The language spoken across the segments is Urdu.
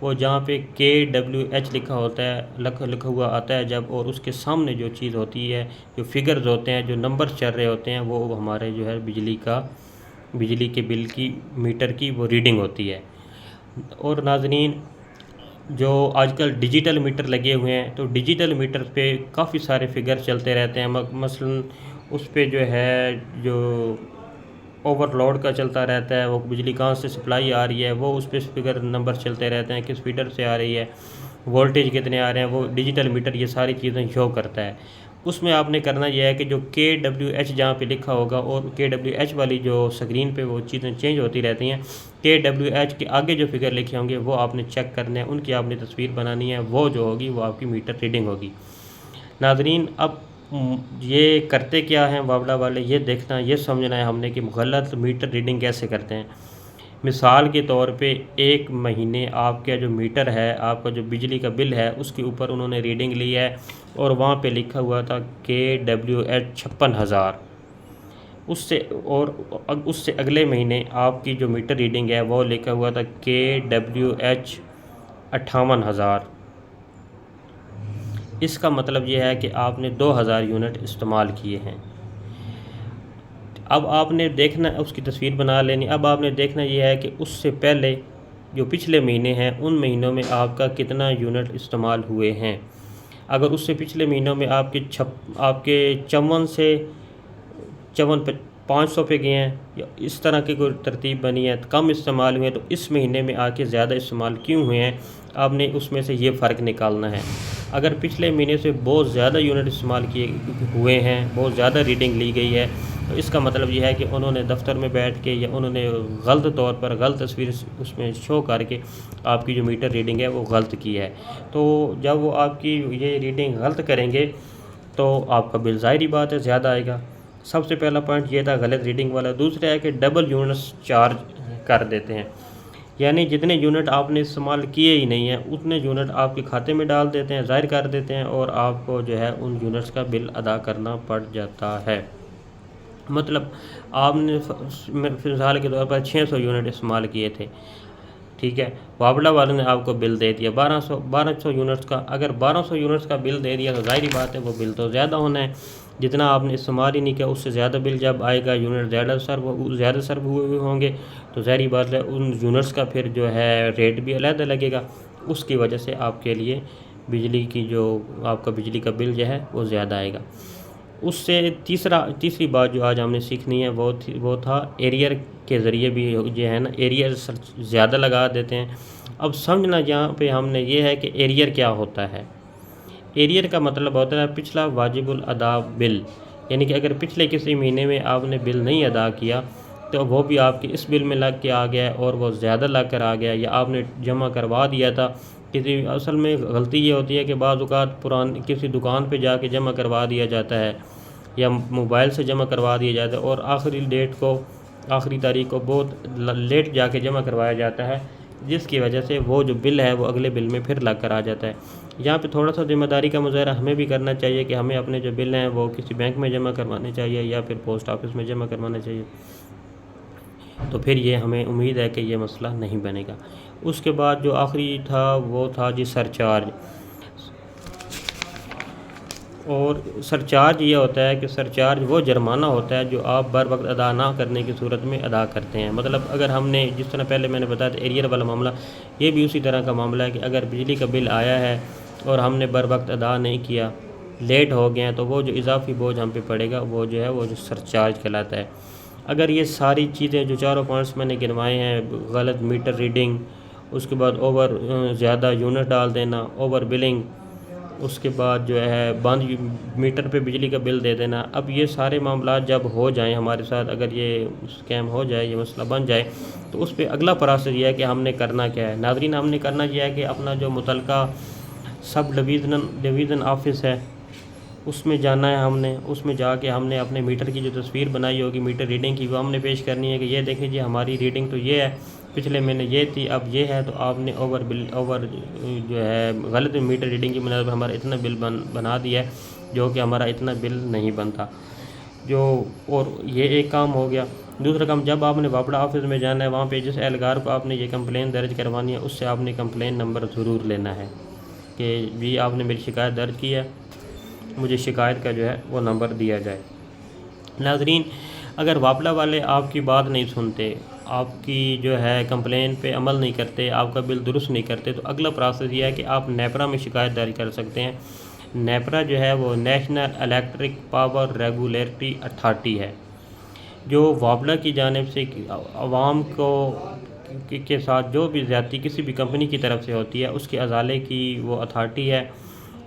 وہ جہاں پہ KWH لکھا ہوتا ہے لکھا ہوا آتا ہے جب، اور اس کے سامنے جو چیز ہوتی ہے، جو فگرز ہوتے ہیں، جو نمبر چل رہے ہوتے ہیں، وہ ہمارے جو ہے بجلی کے بل کی میٹر کی وہ ریڈنگ ہوتی ہے۔ اور ناظرین، جو آج کل ڈیجیٹل میٹر لگے ہوئے ہیں، تو ڈیجیٹل میٹر پہ کافی سارے فگر چلتے رہتے ہیں، مثلا اس پہ جو ہے جو اوور لوڈ کا چلتا رہتا ہے، وہ بجلی کہاں سے سپلائی آ رہی ہے، وہ اس پہ فگر نمبر چلتے رہتے ہیں، کس فیڈر سے آ رہی ہے، وولٹیج کتنے آ رہے ہیں، وہ ڈیجیٹل میٹر یہ ساری چیزیں شو کرتا ہے۔ اس میں آپ نے کرنا یہ ہے کہ جو KWH جہاں پہ لکھا ہوگا، اور KWH والی جو سکرین پہ وہ چیزیں چینج ہوتی رہتی ہیں، KWH کے آگے جو فگر لکھے ہوں گے وہ آپ نے چیک کرنے ہیں، ان کی آپ نے تصویر بنانی ہے، وہ جو ہوگی وہ آپ کی میٹر ریڈنگ ہوگی۔ ناظرین، اب یہ کرتے کیا ہیں وابلہ والے، یہ دیکھنا، یہ سمجھنا ہے ہم نے کہ غلط میٹر ریڈنگ کیسے کرتے ہیں۔ مثال کے طور پہ ایک مہینے آپ کا جو میٹر ہے، آپ کا جو بجلی کا بل ہے، اس کے اوپر انہوں نے ریڈنگ لی ہے اور وہاں پہ لکھا ہوا تھا KWH 56,000۔ اس سے اگلے مہینے آپ کی جو میٹر ریڈنگ ہے وہ لکھا ہوا تھا KWH 58,000۔ اس کا مطلب یہ ہے کہ آپ نے 2,000 یونٹ استعمال کیے ہیں۔ اب آپ نے دیکھنا، اس کی تصویر بنا لینی۔ اب آپ نے دیکھنا یہ ہے کہ اس سے پہلے جو پچھلے مہینے ہیں، ان مہینوں میں آپ کا کتنا یونٹ استعمال ہوئے ہیں۔ اگر اس سے پچھلے مہینوں میں آپ کے 54 پہ 500 پہ گئے ہیں، یا اس طرح کی کوئی ترتیب بنی ہے، کم استعمال ہوئے ہیں، تو اس مہینے میں آ کے زیادہ استعمال کیوں ہوئے ہیں، آپ نے اس میں سے یہ فرق نکالنا ہے۔ اگر پچھلے مہینے سے بہت زیادہ یونٹ استعمال کیے ہوئے ہیں، بہت زیادہ ریڈنگ لی گئی ہے، تو اس کا مطلب یہ ہے کہ انہوں نے دفتر میں بیٹھ کے، یا انہوں نے غلط طور پر غلط تصویر اس میں شو کر کے آپ کی جو میٹر ریڈنگ ہے وہ غلط کی ہے۔ تو جب وہ آپ کی یہ ریڈنگ غلط کریں گے تو آپ کا بل ظاہری بات ہے زیادہ آئے گا۔ سب سے پہلا پوائنٹ یہ تھا غلط ریڈنگ والا۔ دوسرا ہے کہ ڈبل یونٹس چارج کر دیتے ہیں، یعنی جتنے یونٹ آپ نے استعمال کیے ہی نہیں ہیں اتنے یونٹ آپ کے کھاتے میں ڈال دیتے ہیں، ظاہر کر دیتے ہیں، اور آپ کو جو ہے ان یونٹس کا بل ادا کرنا پڑ جاتا ہے۔ مطلب آپ نے مثال کے طور پر 600 یونٹ استعمال کیے تھے، ٹھیک ہے، وابلہ والے نے آپ کو بل دے دیا 1200 یونٹس کا۔ اگر 1200 یونٹس کا بل دے دیا تو ظاہری بات ہے وہ بل تو زیادہ ہونا ہے، جتنا آپ نے استعمال ہی نہیں کیا اس سے زیادہ بل جب آئے گا، یونٹ زیادہ سرو ہوئے ہوں گے، تو ظاہری بات ہے ان یونٹس کا پھر جو ہے ریٹ بھی علیحدہ لگے گا، اس کی وجہ سے آپ کے لیے بجلی کی جو آپ کا بجلی کا بل جو ہے وہ زیادہ آئے گا۔ اس سے تیسری بات جو آج ہم نے سیکھنی ہے وہ تھا ایریئر کے ذریعے بھی جو ہے نا، ایریئر زیادہ لگا دیتے ہیں۔ اب سمجھنا یہاں پہ ہم نے یہ ہے کہ ایریئر کیا ہوتا ہے۔ ایریئر کا مطلب ہوتا ہے پچھلا واجب الادا بل، یعنی کہ اگر پچھلے کسی مہینے میں آپ نے بل نہیں ادا کیا تو وہ بھی آپ کے اس بل میں لگ کے آ گیا ہے، اور وہ زیادہ لگ کر آ گیا، یا آپ نے جمع کروا دیا تھا اصل میں غلطی یہ ہوتی ہے کہ بعض اوقات کسی دکان پہ جا کے جمع کروا دیا جاتا ہے، یا موبائل سے جمع کروا دیا جاتا ہے، اور آخری تاریخ کو بہت لیٹ جا کے جمع کروایا جاتا ہے، جس کی وجہ سے وہ جو بل ہے وہ اگلے بل میں پھر لگ کر آ جاتا ہے۔ یہاں پہ تھوڑا سا ذمہ داری کا مظاہرہ ہمیں بھی کرنا چاہیے کہ ہمیں اپنے جو بل ہیں وہ کسی بینک میں جمع کروانے چاہیے، یا پھر پوسٹ آفس میں جمع کروانا چاہیے، تو پھر یہ ہمیں امید ہے کہ یہ مسئلہ نہیں بنے گا۔ اس کے بعد جو آخری تھا وہ تھا جی سرچارج۔ اور سرچارج یہ ہوتا ہے کہ سرچارج وہ جرمانہ ہوتا ہے جو آپ بر وقت ادا نہ کرنے کی صورت میں ادا کرتے ہیں۔ مطلب اگر ہم نے جس طرح پہلے میں نے بتایا تھا ایریئر والا معاملہ، یہ بھی اسی طرح کا معاملہ ہے کہ اگر بجلی کا بل آیا ہے اور ہم نے بر وقت ادا نہیں کیا، لیٹ ہو گئے ہیں، تو وہ جو اضافی بوجھ ہم پہ پڑے گا وہ جو ہے وہ جو سرچارج کہلاتا ہے۔ اگر یہ ساری چیزیں جو چاروں پوائنٹس میں نے گنوائے ہیں، غلط میٹر ریڈنگ، اس کے بعد زیادہ یونٹ ڈال دینا، اوور بلنگ، اس کے بعد جو ہے بند میٹر پہ بجلی کا بل دے دینا، اب یہ سارے معاملات جب ہو جائیں ہمارے ساتھ، اگر یہ اسکیم ہو جائے، یہ مسئلہ بن جائے، تو اس پہ اگلا پروسیس یہ ہے کہ ہم نے کرنا کیا ہے۔ ناظرین، ہم نے کرنا یہ ہے کہ اپنا جو متعلقہ سب ڈویژن آفس ہے اس میں جانا ہے، ہم نے اس میں جا کے ہم نے اپنے میٹر کی جو تصویر بنائی ہوگی میٹر ریڈنگ کی، وہ ہم نے پیش کرنی ہے کہ یہ دیکھیں جی ہماری ریڈنگ تو یہ ہے، پچھلے مہینے یہ تھی، اب یہ ہے، تو آپ نے اوور جو ہے غلط میٹر ریڈنگ کی بنا پر ہمارا اتنا بل بنا دیا ہے جو کہ ہمارا اتنا بل نہیں بنتا۔ جو اور یہ ایک کام ہو گیا۔ دوسرا کام، جب آپ نے وابڑا آفس میں جانا ہے، وہاں پہ جس اہلکار کو آپ نے یہ کمپلین درج کروانی ہے، اس سے آپ نے کمپلین نمبر ضرور لینا ہے کہ جی آپ نے میری شکایت درج کی ہے، مجھے شکایت کا جو ہے وہ نمبر دیا جائے۔ ناظرین، اگر وابڑا والے آپ کی بات نہیں سنتے، آپ کی جو ہے کمپلین پہ عمل نہیں کرتے، آپ کا بل درست نہیں کرتے، تو اگلا پروسیس یہ ہے کہ آپ نیپرا میں شکایت درج کر سکتے ہیں۔ نیپرا جو ہے وہ national electric power regulatory authority ہے، جو وابڑا کی جانب سے عوام کو کے ساتھ جو بھی زیادتی کسی بھی کمپنی کی طرف سے ہوتی ہے، اس کے ازالے کی وہ اتھارٹی ہے۔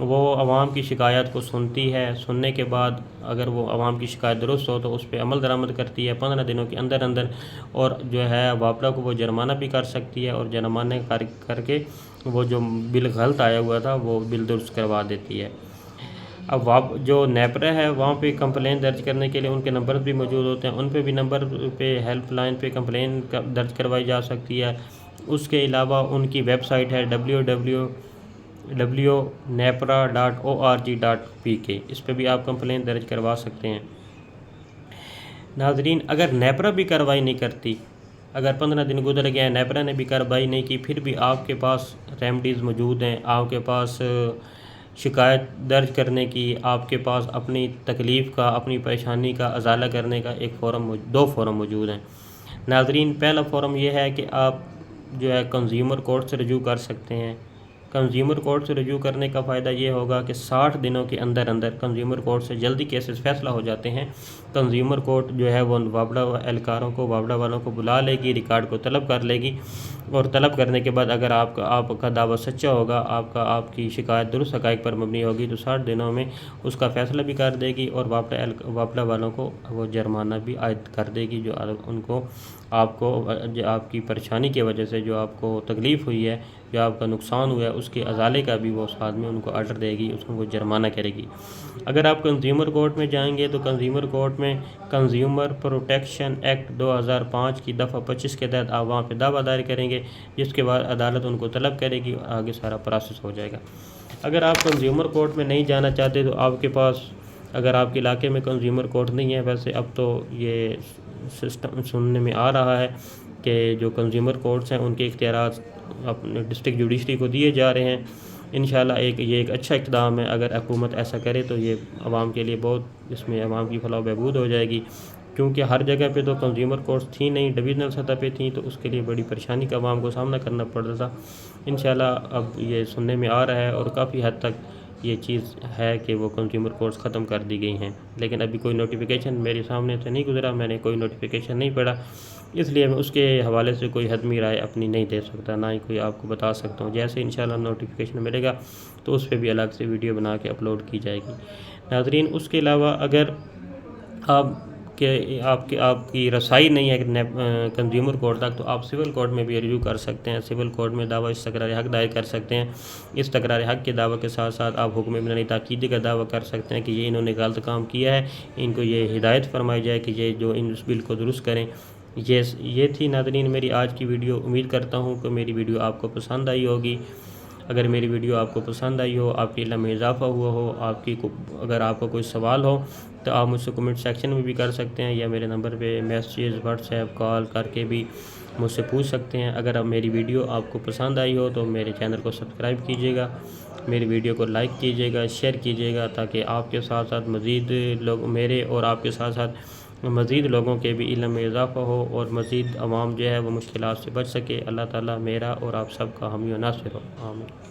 وہ عوام کی شکایت کو سنتی ہے، سننے کے بعد اگر وہ عوام کی شکایت درست ہو تو اس پہ عمل درآمد کرتی ہے 15 دنوں کے اندر اندر، اور جو ہے وابڑا کو وہ جرمانہ بھی کر سکتی ہے، اور جرمانے کر کے وہ جو بل غلط آیا ہوا تھا وہ بل درست کروا دیتی ہے۔ اب جو نیپرا ہے وہاں پہ کمپلین درج کرنے کے لیے ان کے نمبر بھی موجود ہوتے ہیں، ان پہ بھی نمبر پہ ہیلپ لائن پہ کمپلین درج کروائی جا سکتی ہے۔ اس کے علاوہ ان کی ویب سائٹ ہے www.nepra.org.pk، اس پہ بھی آپ کمپلین درج کروا سکتے ہیں۔ ناظرین، اگر نیپرا بھی کارروائی نہیں کرتی، اگر 15 دن گزر گئے ہیں، نیپرا نے بھی کارروائی نہیں کی، پھر بھی آپ کے پاس ریمیڈیز موجود ہیں، آپ کے پاس شکایت درج کرنے کی، آپ کے پاس اپنی تکلیف کا، اپنی پریشانی کا ازالہ کرنے کا دو فورم موجود ہیں۔ ناظرین، پہلا فورم یہ ہے کہ آپ جو ہے کنزیومر کورٹ سے رجوع کر سکتے ہیں۔ کنزیومر کورٹ سے رجوع کرنے کا فائدہ یہ ہوگا کہ 60 دنوں کے اندر اندر کنزیومر کورٹ سے جلدی کیسز فیصلہ ہو جاتے ہیں۔ کنزیومر کورٹ جو ہے وہ وابڑا اہلکاروں کو، وابڑا والوں کو بلا لے گی، ریکارڈ کو طلب کر لے گی، اور طلب کرنے کے بعد اگر آپ کا دعویٰ سچا ہوگا، آپ کی شکایت درست حقائق پر مبنی ہوگی، تو 60 دنوں میں اس کا فیصلہ بھی کر دے گی، اور وابڑا والوں کو وہ جرمانہ بھی عائد کر دے گی، جو ان کو آپ کی پریشانی کی وجہ سے جو آپ کو تکلیف ہوئی ہے، جو آپ کا نقصان ہوا ہے، اس کے ازالے کا بھی وہ ساتھ میں ان کو آرڈر دے گی، اس کو وہ جرمانہ کرے گی۔ اگر آپ کنزیومر کورٹ میں جائیں گے تو کنزیومر کورٹ میں کنزیومر پروٹیکشن ایکٹ 2005 کی دفعہ 25 کے تحت آپ وہاں پہ دعویٰ دائر کریں گے، جس کے بعد عدالت ان کو طلب کرے گی، اور آگے سارا پروسیس ہو جائے گا۔ اگر آپ کنزیومر کورٹ میں نہیں جانا چاہتے تو آپ کے پاس، اگر آپ کے علاقے میں کنزیومر کورٹ نہیں ہے، ویسے اب تو یہ سسٹم سننے میں آ رہا ہے کہ جو کنزیومر کورٹس ہیں ان کے اختیارات اپنے ڈسٹرکٹ جوڈیشری کو دیے جا رہے ہیں۔ انشاءاللہ یہ ایک اچھا اقدام ہے، اگر حکومت ایسا کرے تو یہ عوام کے لیے بہت، اس میں عوام کی فلاح و بہبود ہو جائے گی، کیونکہ ہر جگہ پہ تو کنزیومر کورٹس تھیں نہیں، ڈویژنل سطح پہ تھیں، تو اس کے لیے بڑی پریشانی کا عوام کو سامنا کرنا پڑ رہا تھا۔ انشاءاللہ اب یہ سننے میں آ رہا ہے، اور کافی حد تک یہ چیز ہے کہ وہ کنزیومر کورٹس ختم کر دی گئی ہیں، لیکن ابھی کوئی نوٹیفیکیشن میرے سامنے سے نہیں گزرا، میں نے کوئی نوٹیفیکیشن نہیں پڑھا، اس لیے میں اس کے حوالے سے کوئی حتمی رائے اپنی نہیں دے سکتا، نہ ہی کوئی آپ کو بتا سکتا ہوں۔ جیسے انشاءاللہ نوٹیفیکیشن ملے گا تو اس پہ بھی الگ سے ویڈیو بنا کے اپلوڈ کی جائے گی۔ ناظرین، اس کے علاوہ اگر آپ کی رسائی نہیں ہے کنزیومر کورٹ تک، تو آپ سول کورٹ میں بھی رجوع کر سکتے ہیں۔ سول کورٹ میں دعویٰ استقرار حق دائر کر سکتے ہیں۔ استقرار حق کے دعویٰ کے ساتھ ساتھ آپ حکم بنانی تاکیدی کا دعویٰ کر سکتے ہیں کہ یہ انہوں نے غلط کام کیا ہے، ان کو یہ ہدایت فرمائی جائے کہ یہ جو اس بل کو درست کریں۔ یہ تھی ناظرین میری آج کی ویڈیو۔ امید کرتا ہوں کہ میری ویڈیو آپ کو پسند آئی ہوگی۔ اگر میری ویڈیو آپ کو پسند آئی ہو، آپ کے علم میں اضافہ ہوا ہو، اگر آپ کا کوئی سوال ہو تو آپ مجھ سے کمنٹ سیکشن میں بھی کر سکتے ہیں، یا میرے نمبر پہ میسیج، واٹس ایپ، کال کر کے بھی مجھ سے پوچھ سکتے ہیں۔ اگر میری ویڈیو آپ کو پسند آئی ہو تو میرے چینل کو سبسکرائب کیجیے گا، میری ویڈیو کو لائک کیجیے گا، شیئر کیجیے گا، تاکہ آپ کے ساتھ ساتھ مزید لوگ، میرے اور آپ کے ساتھ ساتھ مزید لوگوں کے بھی علم میں اضافہ ہو، اور مزید عوام جو ہے وہ مشکلات سے بچ سکے۔ اللہ تعالیٰ میرا اور آپ سب کا حامی و ناصر ہو، آمین۔